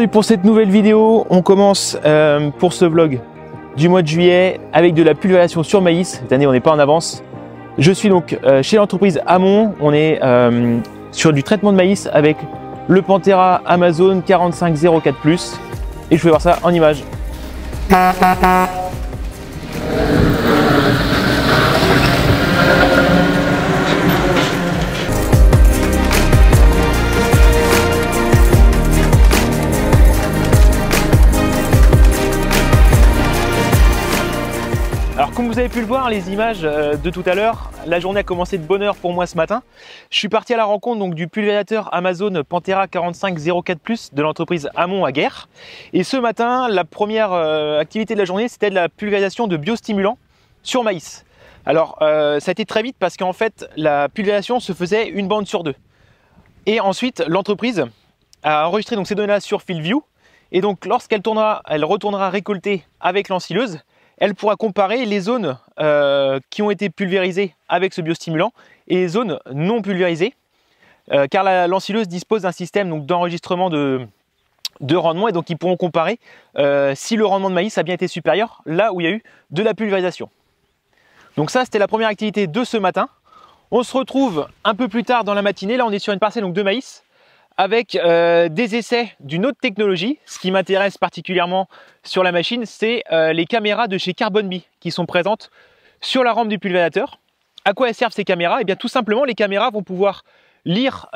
aujourd'hui pour cette nouvelle vidéo, on commence pour ce vlog du mois de juillet avec de la pulvérisation sur maïs. Cette année on n'est pas en avance. Je suis donc chez l'entreprise Amon, on est sur du traitement de maïs avec le Pantera Amazone 4504+, et je vais voir ça en images. Alors comme vous avez pu le voir, les images de tout à l'heure, la journée a commencé de bonne heure pour moi ce matin. Je suis parti à la rencontre donc, du pulvérisateur Amazone Pantera 4504+ de l'entreprise Amon à Guerre. Et ce matin, la première activité de la journée, c'était de la pulvérisation de biostimulants sur maïs. Alors ça a été très vite parce qu'en fait, la pulvérisation se faisait une bande sur deux. Et ensuite, l'entreprise a enregistré donc, ces données-là sur FieldView. Et donc lorsqu'elle retournera récolter avec l'ensileuse, elle pourra comparer les zones qui ont été pulvérisées avec ce biostimulant et les zones non pulvérisées, car l'ensileuse dispose d'un système d'enregistrement de rendement, et donc ils pourront comparer si le rendement de maïs a bien été supérieur là où il y a eu de la pulvérisation. Donc ça, c'était la première activité de ce matin. On se retrouve un peu plus tard dans la matinée. Là, on est sur une parcelle donc, de maïs avec des essais d'une autre technologie. Ce qui m'intéresse particulièrement sur la machine, c'est les caméras de chez Carbon Bee qui sont présentes sur la rampe du pulvérisateur. À quoi elles servent ces caméras? Eh bien tout simplement, les caméras vont pouvoir lire,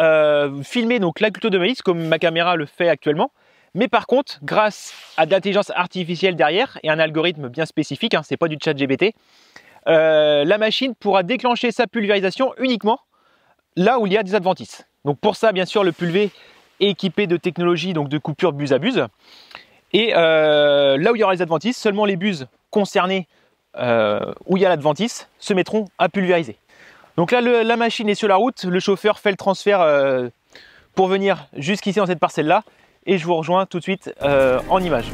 filmer donc la culture de maïs comme ma caméra le fait actuellement. Mais par contre, grâce à de l'intelligence artificielle derrière et un algorithme bien spécifique, hein, c'est pas du chat GPT, la machine pourra déclencher sa pulvérisation uniquement là où il y a des adventices. Donc pour ça, bien sûr, le pulvé est équipé de technologies donc de coupure buse à buse. Et là où il y aura les adventices, seulement les buses concernées où il y a l'adventice se mettront à pulvériser. Donc là, la machine est sur la route, le chauffeur fait le transfert pour venir jusqu'ici dans cette parcelle-là. Et je vous rejoins tout de suite en images.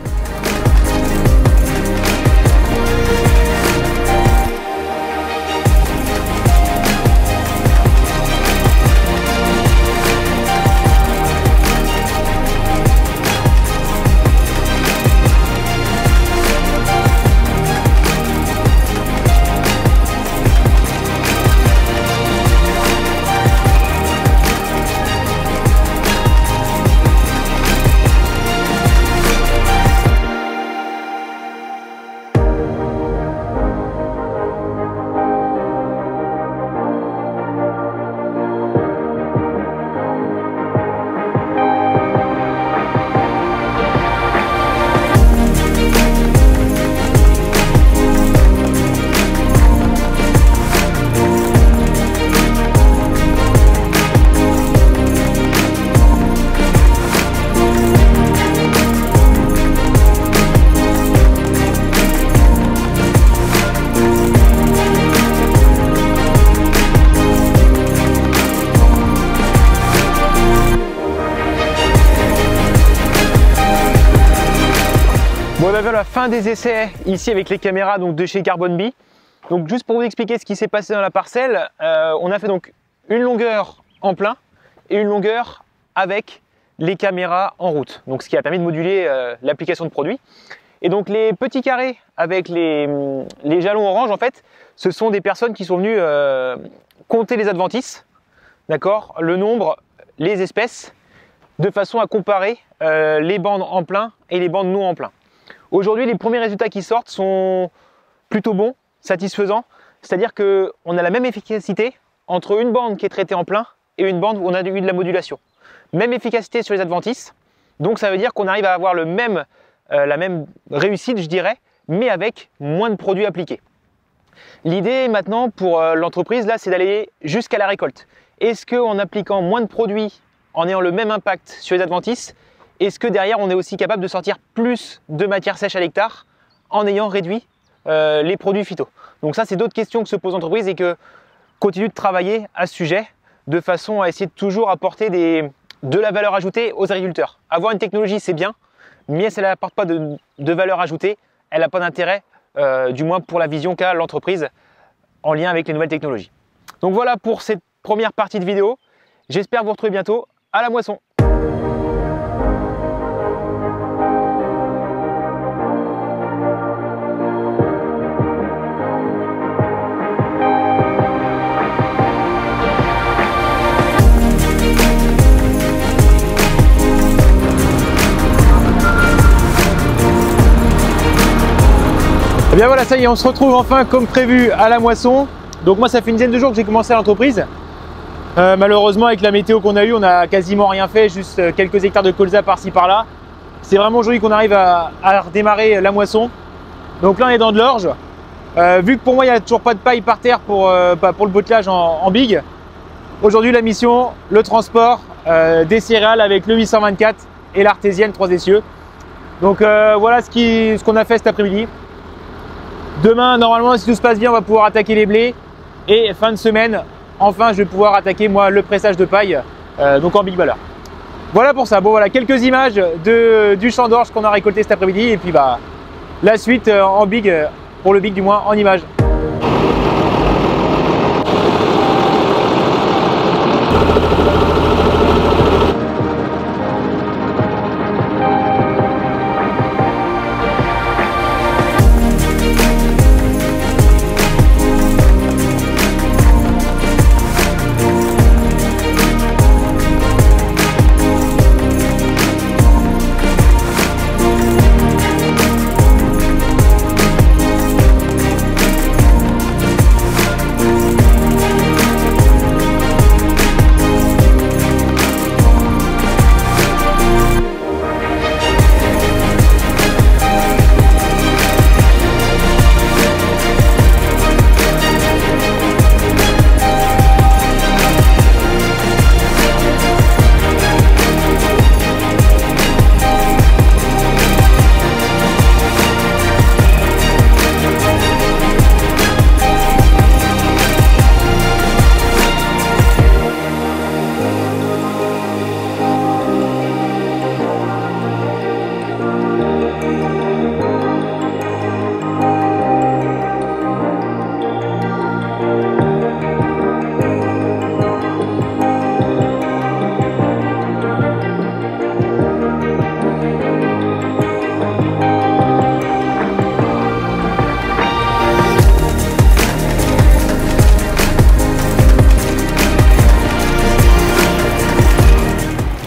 Bon, on avait la fin des essais ici avec les caméras donc, de chez Carbon Bee. Donc juste pour vous expliquer ce qui s'est passé dans la parcelle, on a fait donc une longueur en plein et une longueur avec les caméras en route. Donc ce qui a permis de moduler l'application de produit. Et donc les petits carrés avec les jalons orange, en fait, ce sont des personnes qui sont venues compter les adventices, d'accord, le nombre, les espèces, de façon à comparer les bandes en plein et les bandes non en plein. Aujourd'hui, les premiers résultats qui sortent sont plutôt bons, satisfaisants. C'est-à-dire qu'on a la même efficacité entre une bande qui est traitée en plein et une bande où on a eu de la modulation. Même efficacité sur les adventices. Donc ça veut dire qu'on arrive à avoir la même réussite, je dirais, mais avec moins de produits appliqués. L'idée maintenant pour l'entreprise, là, c'est d'aller jusqu'à la récolte. Est-ce qu'en appliquant moins de produits, en ayant le même impact sur les adventices, est-ce que derrière on est aussi capable de sortir plus de matière sèche à l'hectare en ayant réduit les produits phyto? Donc ça, c'est d'autres questions que se pose l'entreprise et que continue de travailler à ce sujet de façon à essayer de toujours apporter de la valeur ajoutée aux agriculteurs. Avoir une technologie, c'est bien, mais si elle n'apporte pas de valeur ajoutée, elle n'a pas d'intérêt, du moins pour la vision qu'a l'entreprise en lien avec les nouvelles technologies. Donc voilà pour cette première partie de vidéo. J'espère vous retrouver bientôt à la moisson. Et bien voilà, ça y est, on se retrouve enfin comme prévu à la moisson. Donc moi ça fait une dizaine de jours que j'ai commencé à l'entreprise. Malheureusement avec la météo qu'on a eue, on n'a quasiment rien fait, juste quelques hectares de colza par-ci par-là. C'est vraiment aujourd'hui qu'on arrive à redémarrer la moisson. Donc là on est dans de l'orge. Vu que pour moi il n'y a toujours pas de paille par terre pour le bottelage en big. Aujourd'hui la mission, le transport des céréales avec le 824 et l'artésienne 3 essieux. Donc voilà ce qu'on a fait cet après-midi. Demain, normalement, si tout se passe bien, on va pouvoir attaquer les blés. Et fin de semaine, enfin, je vais pouvoir attaquer moi le pressage de paille, donc en big baller. Voilà pour ça. Bon, voilà quelques images du champ d'orge qu'on a récolté cet après-midi. Et puis, bah, la suite en big, pour le big du moins, en images.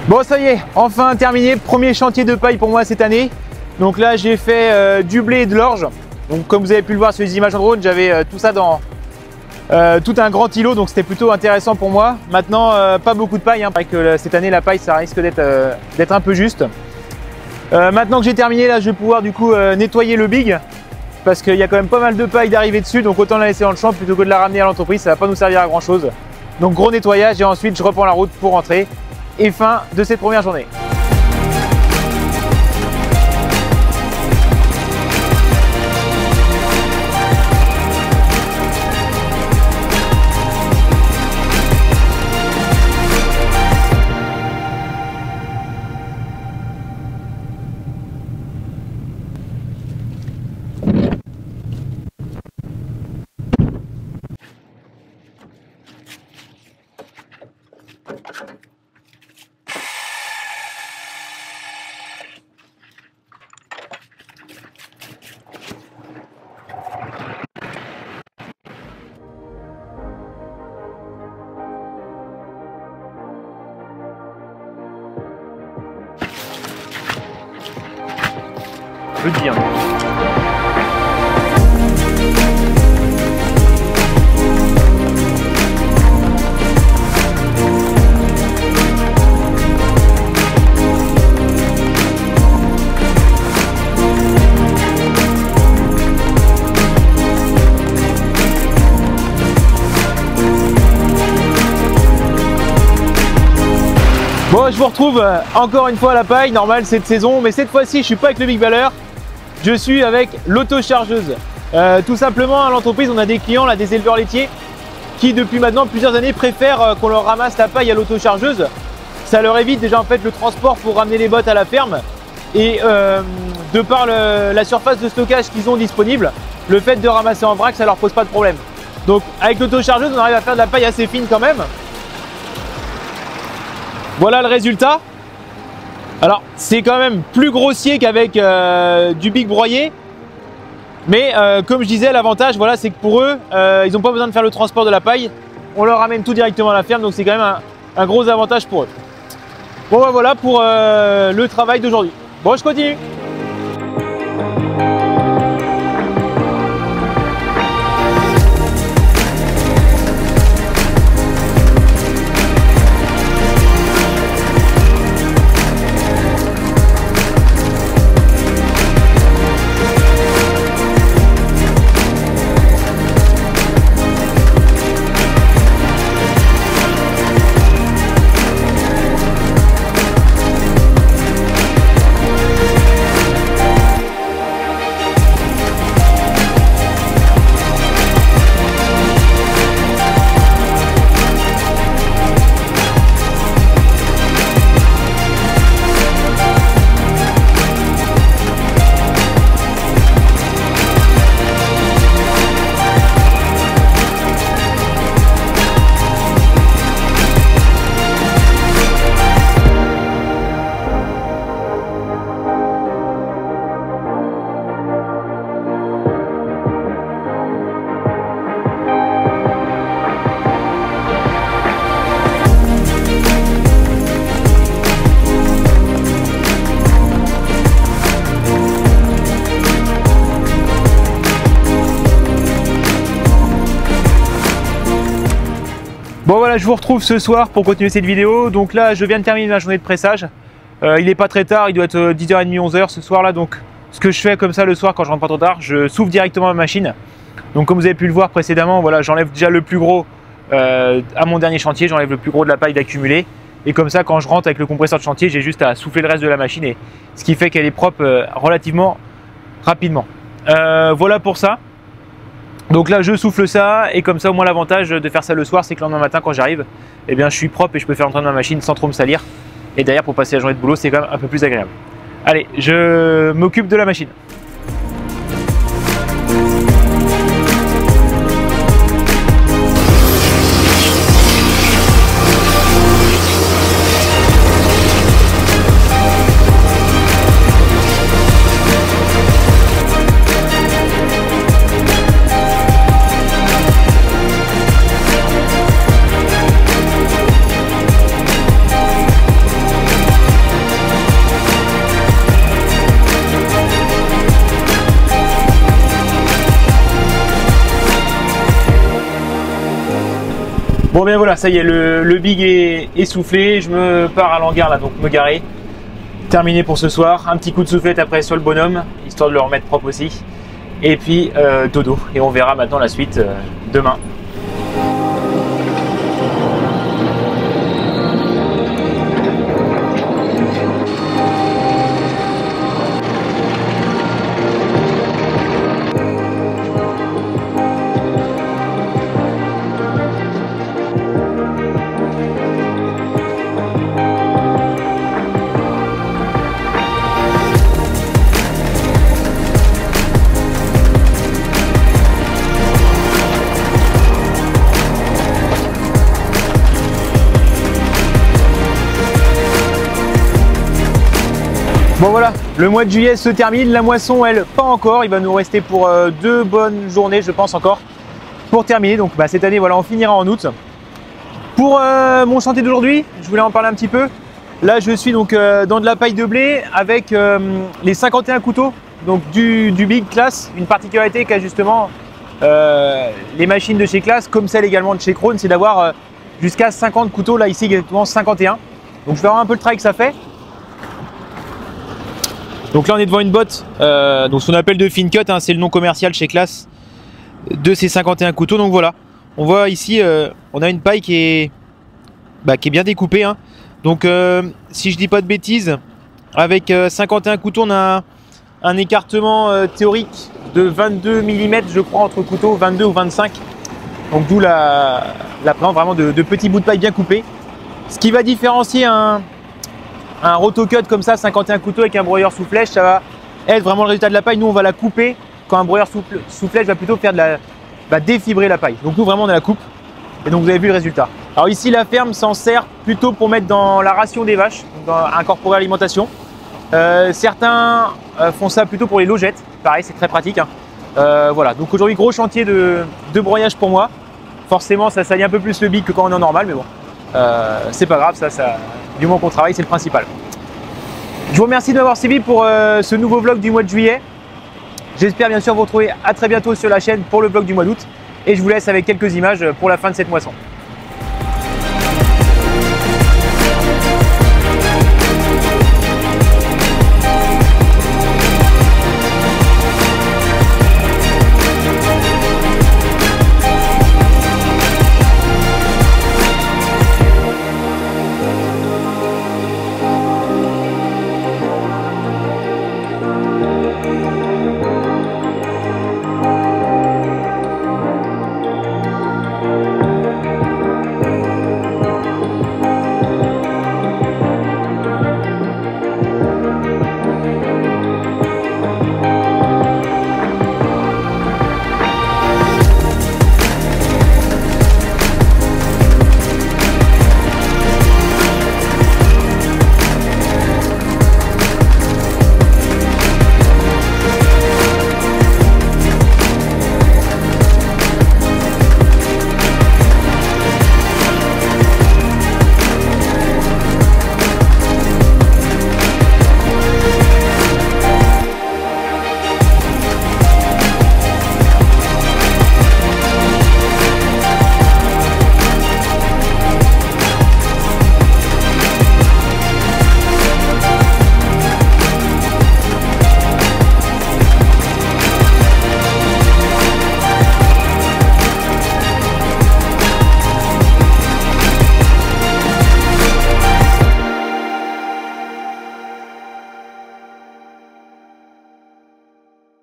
Bon ça y est, enfin terminé, premier chantier de paille pour moi cette année. Donc là j'ai fait du blé et de l'orge. Donc comme vous avez pu le voir sur les images en drone, j'avais tout ça dans tout un grand îlot, donc c'était plutôt intéressant pour moi. Maintenant pas beaucoup de paille, parce que cette année la paille ça risque d'être un peu juste. Maintenant que j'ai terminé là, je vais pouvoir du coup nettoyer le big. Parce qu'il y a quand même pas mal de paille d'arriver dessus, donc autant la laisser dans le champ plutôt que de la ramener à l'entreprise, ça va pas nous servir à grand chose. Donc gros nettoyage et ensuite je reprends la route pour rentrer. Et fin de cette première journée. Je veux dire. Bon, je vous retrouve encore une fois à la paille, normal cette saison, mais cette fois-ci je suis pas avec le big baller. Je suis avec l'autochargeuse. Tout simplement à l'entreprise on a des clients, là, des éleveurs laitiers qui depuis maintenant plusieurs années préfèrent qu'on leur ramasse la paille à l'autochargeuse. Ça leur évite déjà en fait le transport pour ramener les bottes à la ferme et de par la surface de stockage qu'ils ont disponible, le fait de ramasser en vrac ça leur pose pas de problème. Donc avec l'autochargeuse on arrive à faire de la paille assez fine quand même. Voilà le résultat. Alors c'est quand même plus grossier qu'avec du big broyé, mais comme je disais, l'avantage voilà, c'est que pour eux, ils n'ont pas besoin de faire le transport de la paille, on leur ramène tout directement à la ferme, donc c'est quand même un gros avantage pour eux. Bon ben voilà pour le travail d'aujourd'hui. Bon, je continue. Bon voilà, je vous retrouve ce soir pour continuer cette vidéo. Donc là, je viens de terminer ma journée de pressage. Il n'est pas très tard, il doit être 10h30, 11h ce soir là. Donc ce que je fais comme ça le soir quand je rentre pas trop tard, je souffle directement ma machine. Donc comme vous avez pu le voir précédemment, voilà, j'enlève déjà le plus gros à mon dernier chantier, j'enlève le plus gros de la paille d'accumuler. Et comme ça, quand je rentre avec le compresseur de chantier, j'ai juste à souffler le reste de la machine, et ce qui fait qu'elle est propre relativement rapidement. Voilà pour ça. Donc là, je souffle ça, et comme ça, au moins l'avantage de faire ça le soir, c'est que le lendemain matin, quand j'arrive, eh bien, je suis propre et je peux faire entrer ma machine sans trop me salir. Et derrière, pour passer la journée de boulot, c'est quand même un peu plus agréable. Allez, je m'occupe de la machine. Bon bien voilà, ça y est, le big est soufflé, je me pars à l'hangar là, donc me garer. Terminé pour ce soir, un petit coup de soufflette après sur le bonhomme, histoire de le remettre propre aussi. Et puis dodo, et on verra maintenant la suite demain. Bon voilà, le mois de juillet se termine, la moisson elle pas encore, il va nous rester pour 2 bonnes journées je pense encore pour terminer. Donc cette année voilà, on finira en août. Pour mon chantier d'aujourd'hui, je voulais en parler un petit peu. Là je suis donc dans de la paille de blé avec les 51 couteaux donc du Big Class. Une particularité qu'a justement les machines de chez Class, comme celle également de chez Krone, c'est d'avoir jusqu'à 50 couteaux, là ici exactement 51. Donc je vais voir un peu le travail que ça fait. Donc là on est devant une botte, donc ce qu'on appelle de fine cut, hein, c'est le nom commercial chez Class de ces 51 couteaux. Donc voilà, on voit ici, on a une paille qui est bien découpée, hein. Donc si je dis pas de bêtises, avec 51 couteaux, on a un écartement théorique de 22 mm je crois entre couteaux, 22 ou 25. Donc d'où la présence vraiment de petits bouts de paille bien coupés. Ce qui va différencier un rotocut comme ça, 51 couteaux avec un broyeur sous flèche, ça va être vraiment le résultat de la paille. Nous on va la couper, quand un broyeur sous flèche va plutôt faire défibrer la paille. Donc nous vraiment on a la coupe, et donc vous avez vu le résultat. Alors ici la ferme s'en sert plutôt pour mettre dans la ration des vaches, dans incorporer à l'alimentation. Certains font ça plutôt pour les logettes, pareil c'est très pratique, hein. Voilà, donc aujourd'hui gros chantier de broyage pour moi. Forcément ça salit un peu plus le big que quand on est en normal, mais bon, c'est pas grave, ça du moment qu'on travaille, c'est le principal. Je vous remercie de m'avoir suivi pour ce nouveau vlog du mois de juillet. J'espère bien sûr vous retrouver à très bientôt sur la chaîne pour le vlog du mois d'août. Et je vous laisse avec quelques images pour la fin de cette moisson.